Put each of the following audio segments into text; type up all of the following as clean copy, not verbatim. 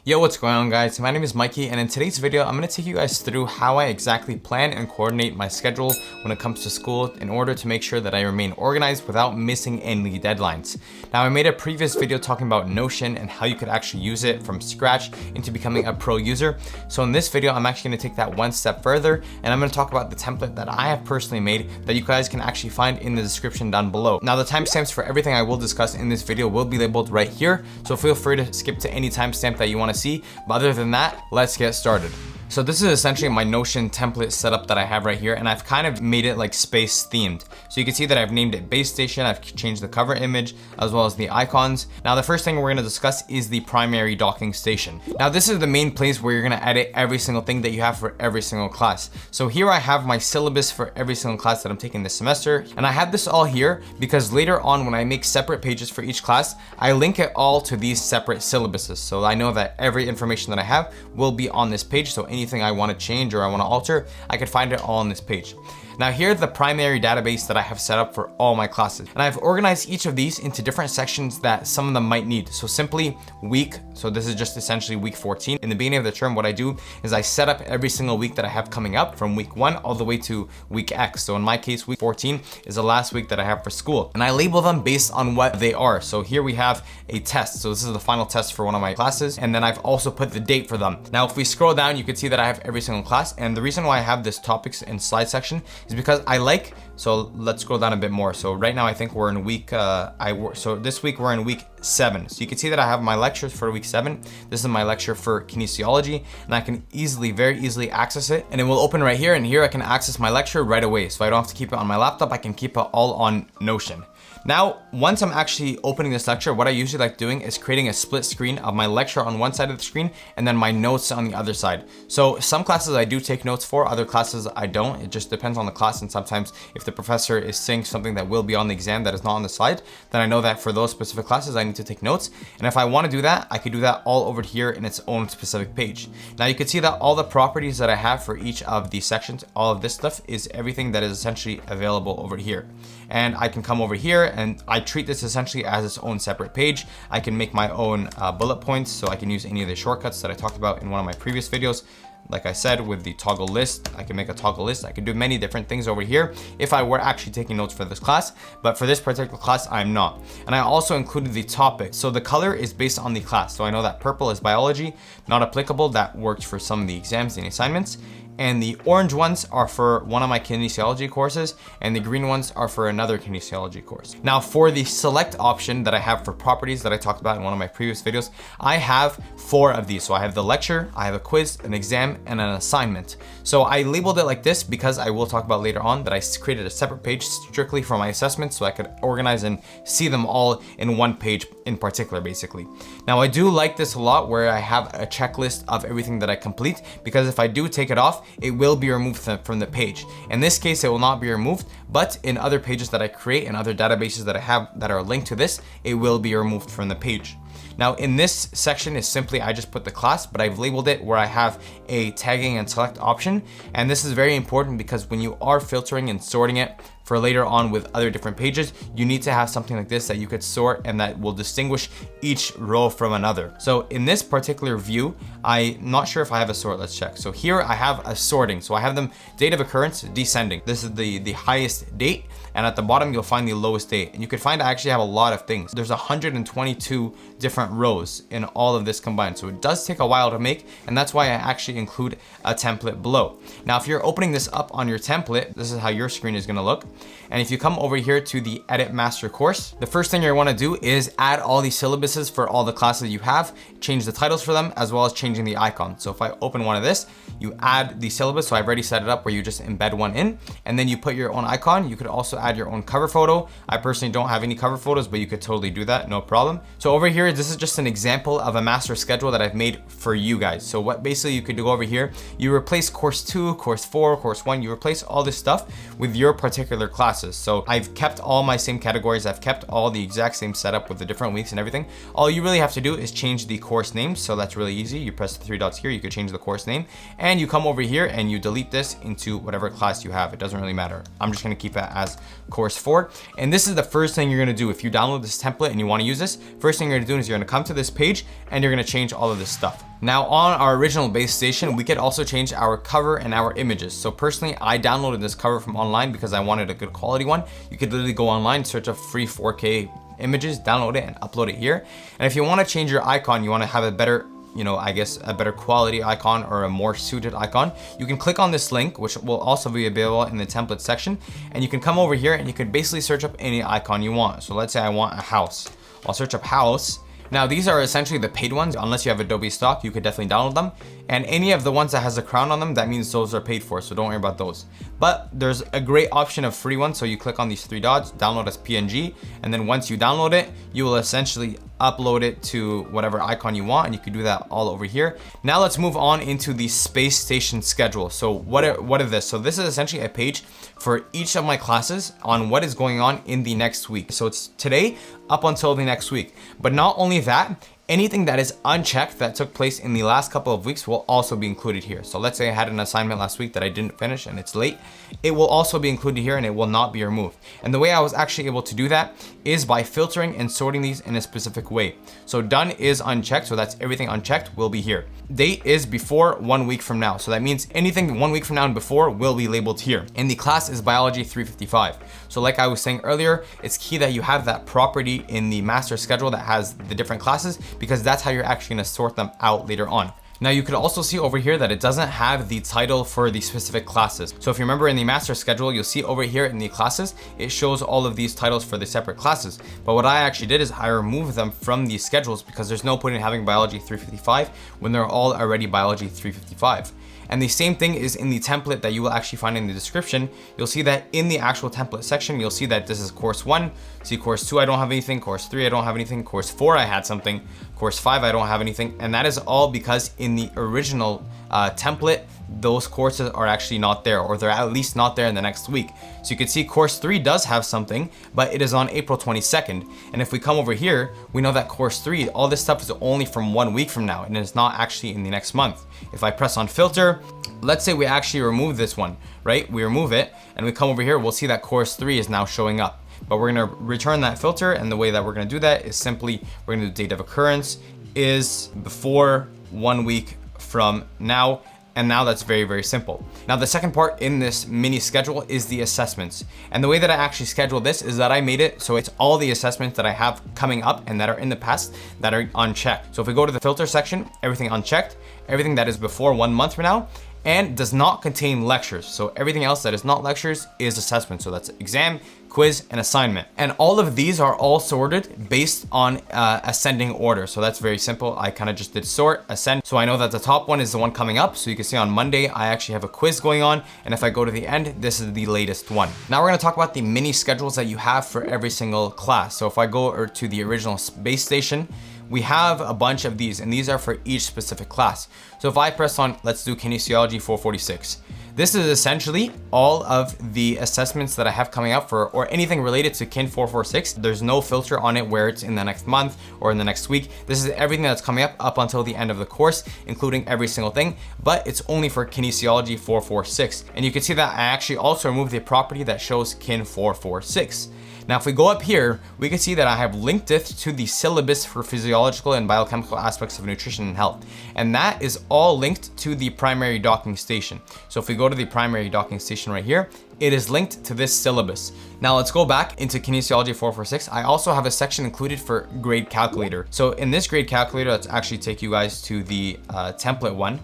Yo, what's going on guys? My name is Mikey, and in today's video, I'm going to take you guys through how I exactly plan and coordinate my schedule when it comes to school in order to make sure that I remain organized without missing any deadlines. Now, I made a previous video talking about Notion and how you could actually use it from scratch into becoming a pro user. So in this video, I'm actually going to take that one step further, and I'm going to talk about the template that I have personally made that you guys can actually find in the description down below. Now, the timestamps for everything I will discuss in this video will be labeled right here, so feel free to skip to any timestamp that you want to see. But other than that, let's get started. So this is essentially my Notion template setup that I have right here, and I've kind of made it like space themed. So you can see that I've named it base station, I've changed the cover image as well as the icons. Now the first thing we're gonna discuss is the primary docking station. Now this is the main place where you're gonna edit every single thing that you have for every single class. So here I have my syllabus for every single class that I'm taking this semester, and I have this all here because later on when I make separate pages for each class, I link it all to these separate syllabuses. So I know that every information that I have will be on this page, so anything I want to change or I want to alter, I can find it all on this page. Now here's the primary database that I have set up for all my classes. And I've organized each of these into different sections that some of them might need. So simply week, so this is just essentially week 14. In the beginning of the term, what I do is I set up every single week that I have coming up from week 1 all the way to week X. So in my case, week 14 is the last week that I have for school. And I label them based on what they are. So here we have a test. So this is the final test for one of my classes. And then I've also put the date for them. Now, if we scroll down, you can see that I have every single class. And the reason why I have this topics and slide section is because I like, so let's scroll down a bit more. So right now I think we're in week, so this week we're in week 7. So you can see that I have my lectures for week 7. This is my lecture for kinesiology, and I can very easily access it. And it will open right here, and here I can access my lecture right away. So I don't have to keep it on my laptop, I can keep it all on Notion. Now, once I'm actually opening this lecture, what I usually like doing is creating a split screen of my lecture on one side of the screen and then my notes on the other side. So some classes I do take notes for, other classes I don't. It just depends on the class, and sometimes if the professor is saying something that will be on the exam that is not on the slide, then I know that for those specific classes I need to take notes. And if I want to do that, I could do that all over here in its own specific page. Now you can see that all the properties that I have for each of these sections, all of this stuff is everything that is essentially available over here. And I can come over here and I treat this essentially as its own separate page. I can make my own bullet points, so I can use any of the shortcuts that I talked about in one of my previous videos. Like I said, with the toggle list, I can make a toggle list. I can do many different things over here if I were actually taking notes for this class, but for this particular class, I'm not. And I also included the topic. So the color is based on the class. So I know that purple is biology, not applicable. That works for some of the exams and assignments. And the orange ones are for one of my kinesiology courses, and the green ones are for another kinesiology course. Now for the select option that I have for properties that I talked about in one of my previous videos, I have 4 of these. So I have the lecture, I have a quiz, an exam, and an assignment. So I labeled it like this because I will talk about later on that I created a separate page strictly for my assessments so I could organize and see them all in one page in particular, basically. Now I do like this a lot where I have a checklist of everything that I complete, because if I do take it off, it will be removed from the page. In this case, it will not be removed, but in other pages that I create and other databases that I have that are linked to this, it will be removed from the page. Now in this section is simply, I just put the class, but I've labeled it where I have a tagging and select option. And this is very important because when you are filtering and sorting it for later on with other different pages, you need to have something like this that you could sort and that will distinguish each row from another. So in this particular view, I'm not sure if I have a sort, let's check. So here I have a sorting. So I have them date of occurrence descending. This is the highest date, and at the bottom you'll find the lowest date. And you can find I actually have a lot of things. There's 122 different rows in all of this combined. So it does take a while to make, and that's why I actually include a template below. Now if you're opening this up on your template, this is how your screen is gonna look. And if you come over here to the edit master course, the first thing you want to do is add all these syllabuses for all the classes you have, change the titles for them, as well as changing the icon. So if I open one of this, you add the syllabus. So I've already set it up where you just embed one in, and then you put your own icon. You could also add your own cover photo. I personally don't have any cover photos, but you could totally do that, no problem. So over here, this is just an example of a master schedule that I've made for you guys. So what basically you could do over here, you replace course 2, course 4, course 1, you replace all this stuff with your particular classes. So I've kept all my same categories. I've kept all the exact same setup with the different weeks and everything. All you really have to do is change the course name. So that's really easy. You press the 3 dots here, you could change the course name, and you come over here and you delete this into whatever class you have. It doesn't really matter. I'm just going to keep it as course 4. And this is the first thing you're going to do. If you download this template and you want to use this, first thing you're going to do is you're going to come to this page and you're going to change all of this stuff. Now on our original base station, we could also change our cover and our images. So personally, I downloaded this cover from online because I wanted a good quality one. You could literally go online, search up free 4K images, download it and upload it here. And if you want to change your icon, you want to have a better, I guess a better quality icon or a more suited icon, you can click on this link, which will also be available in the template section. And you can come over here and you can basically search up any icon you want. So let's say I want a house. I'll search up house. Now these are essentially the paid ones. Unless you have Adobe stock, you could definitely download them. And any of the ones that has a crown on them, that means those are paid for, so don't worry about those. But there's a great option of free ones. So you click on these 3 dots, download as PNG, and then once you download it, you will essentially upload it to whatever icon you want, and you can do that all over here. Now let's move on into the space station schedule. So what is this? So this is essentially a page for each of my classes on what is going on in the next week. So it's today up until the next week. But not only that, anything that is unchecked that took place in the last couple of weeks will also be included here. So let's say I had an assignment last week that I didn't finish and it's late. It will also be included here and it will not be removed. And the way I was actually able to do that is by filtering and sorting these in a specific way. So done is unchecked. So that's everything unchecked will be here. Date is before 1 week from now. So that means anything 1 week from now and before will be labeled here. And the class is biology 355. So like I was saying earlier, it's key that you have that property in the master schedule that has the different classes, because that's how you're actually gonna sort them out later on. Now you could also see over here that it doesn't have the title for the specific classes. So if you remember in the master schedule, you'll see over here in the classes, it shows all of these titles for the separate classes. But what I actually did is I removed them from these schedules because there's no point in having biology 355 when they're all already biology 355. And the same thing is in the template that you will actually find in the description. You'll see that in the actual template section, you'll see that this is course 1. See course 2, I don't have anything. Course 3, I don't have anything. Course 4, I had something. Course 5, I don't have anything. And that is all because in the original template, those courses are actually not there, or they're at least not there in the next week. So you can see course 3 does have something, but it is on April 22nd. And if we come over here, we know that course 3, all this stuff is only from 1 week from now, and it's not actually in the next month. If I press on filter, let's say we actually remove this one, right? We remove it and we come over here, we'll see that course 3 is now showing up. But we're gonna return that filter, and the way that we're gonna do that is simply, we're gonna do date of occurrence is before 1 week from now. And now that's very, very simple. Now the second part in this mini schedule is the assessments. And the way that I actually schedule this is that I made it so it's all the assessments that I have coming up and that are in the past that are unchecked. So if we go to the filter section, everything unchecked, everything that is before 1 month from now, and does not contain lectures. So everything else that is not lectures is assessment. So that's exam, quiz, and assignment. And all of these are all sorted based on ascending order. So that's very simple. I kind of just did sort, ascend. So I know that the top one is the one coming up. So you can see on Monday, I actually have a quiz going on. And if I go to the end, this is the latest one. Now we're gonna talk about the mini schedules that you have for every single class. So if I go to the original base station, we have a bunch of these, and these are for each specific class. So if I press on, let's do kinesiology 446. This is essentially all of the assessments that I have coming up for, or anything related to Kin 446. There's no filter on it where it's in the next month or in the next week. This is everything that's coming up until the end of the course, including every single thing, but it's only for kinesiology 446. And you can see that I actually also removed the property that shows Kin 446. Now, if we go up here, we can see that I have linked it to the syllabus for physiological and biochemical aspects of nutrition and health. And that is all linked to the primary docking station. So if we go to the primary docking station right here, it is linked to this syllabus. Now let's go back into kinesiology 446. I also have a section included for grade calculator. So in this grade calculator, let's actually take you guys to the template one.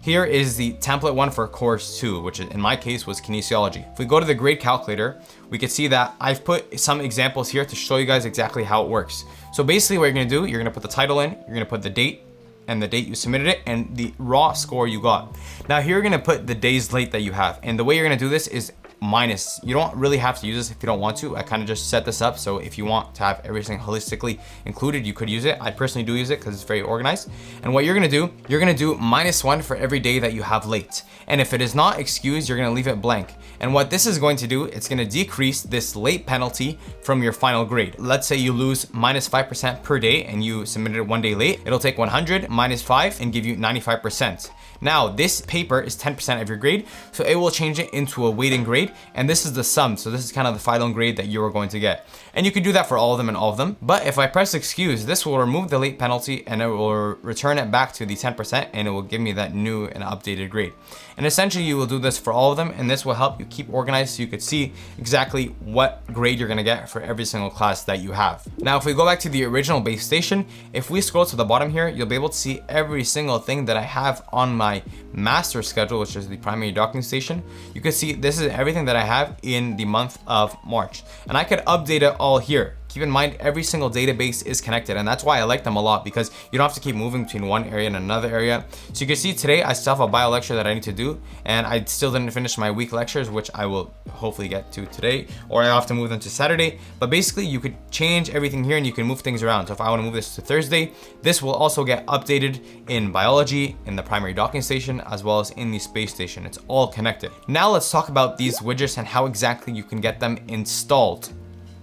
Here is the template one for course 2, which in my case was kinesiology. If we go to the grade calculator, we can see that I've put some examples here to show you guys exactly how it works. So basically what you're gonna do, you're gonna put the title in, you're gonna put the date and the date you submitted it and the raw score you got. Now here you're gonna put the days late that you have. And the way you're gonna do this is minus. You don't really have to use this if you don't want to. I kind of just set this up so if you want to have everything holistically included, you could use it. I personally do use it because it's very organized. And what you're gonna do, you're gonna do -1 for every day that you have late. And if it is not excused, you're gonna leave it blank. And what this is going to do, it's gonna decrease this late penalty from your final grade. Let's say you lose -5% per day and you submitted it 1 day late. It'll take 100 -5 and give you 95%. Now, this paper is 10% of your grade, so it will change it into a weighting grade, and this is the sum, so this is kind of the final grade that you are going to get. And you can do that for all of them and all of them, but if I press excuse, this will remove the late penalty and it will return it back to the 10%, and it will give me that new and updated grade. And essentially you will do this for all of them, and this will help you keep organized so you could see exactly what grade you're gonna get for every single class that you have. Now, if we go back to the original base station, if we scroll to the bottom here, you'll be able to see every single thing that I have on my master schedule, which is the primary docking station. You can see this is everything that I have in the month of March, and I could update it all here. Keep in mind, every single database is connected, and that's why I like them a lot, because you don't have to keep moving between one area and another area. So you can see today I still have a bio lecture that I need to do, and I still didn't finish my week lectures, which I will hopefully get to today, or I have to move them to Saturday. But basically you could change everything here and you can move things around. So if I want to move this to Thursday, this will also get updated in biology, in the primary docking station, as well as in the space station. It's all connected. Now let's talk about these widgets and how exactly you can get them installed.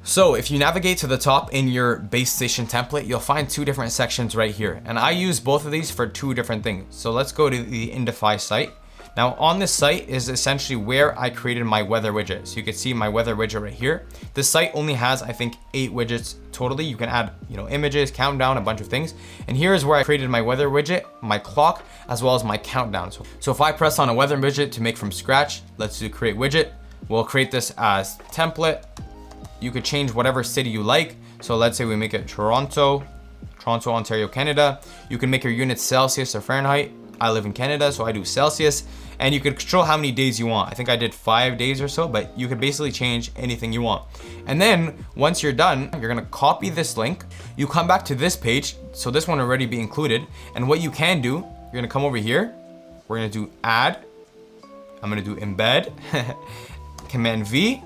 So if you navigate to the top in your base station template, you'll find two different sections right here. And I use both of these for two different things. So let's go to the Indify site. Now on this site is essentially where I created my weather widget. So you can see my weather widget right here. This site only has, I think, 8 widgets totally. You can add, images, countdown, a bunch of things. And here is where I created my weather widget, my clock, as well as my countdown. So if I press on a weather widget to make from scratch, let's do create widget. We'll create this as template. You could change whatever city you like. So let's say we make it Toronto, Ontario, Canada. You can make your units Celsius or Fahrenheit. I live in Canada, so I do Celsius. And you could control how many days you want. I think I did 5 days or so, but you could basically change anything you want. And then once you're done, you're gonna copy this link. You come back to this page. So this one already be included. And what you can do, you're gonna come over here. We're gonna do add. I'm gonna do embed, Command V.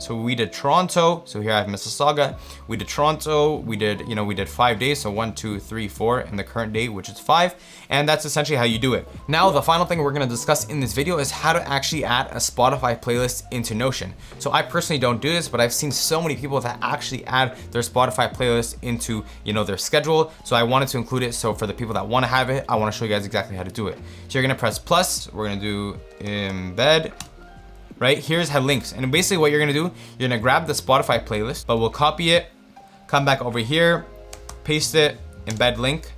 So we did Toronto. So here I have Mississauga. We did Toronto. We did 5 days. So 1, 2, 3, 4, and the current date, which is 5. And that's essentially how you do it. Now, the final thing we're gonna discuss in this video is how to actually add a Spotify playlist into Notion. So I personally don't do this, but I've seen so many people that actually add their Spotify playlist into, their schedule. So I wanted to include it. So for the people that wanna have it, I wanna show you guys exactly how to do it. So you're gonna press plus. We're gonna do embed. Right, here's how links. And basically what you're gonna do, you're gonna grab the Spotify playlist, but we'll copy it, come back over here, paste it, embed link.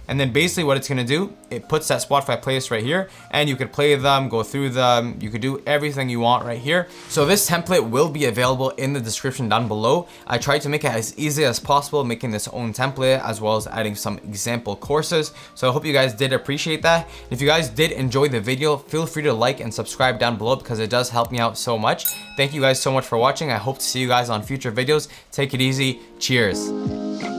And then basically what it's gonna do, it puts that Spotify playlist right here, and you could play them, go through them, you could do everything you want right here. So this template will be available in the description down below. I tried to make it as easy as possible, making this own template, as well as adding some example courses. So I hope you guys did appreciate that. If you guys did enjoy the video, feel free to like and subscribe down below, because it does help me out so much. Thank you guys so much for watching. I hope to see you guys on future videos. Take it easy. Cheers.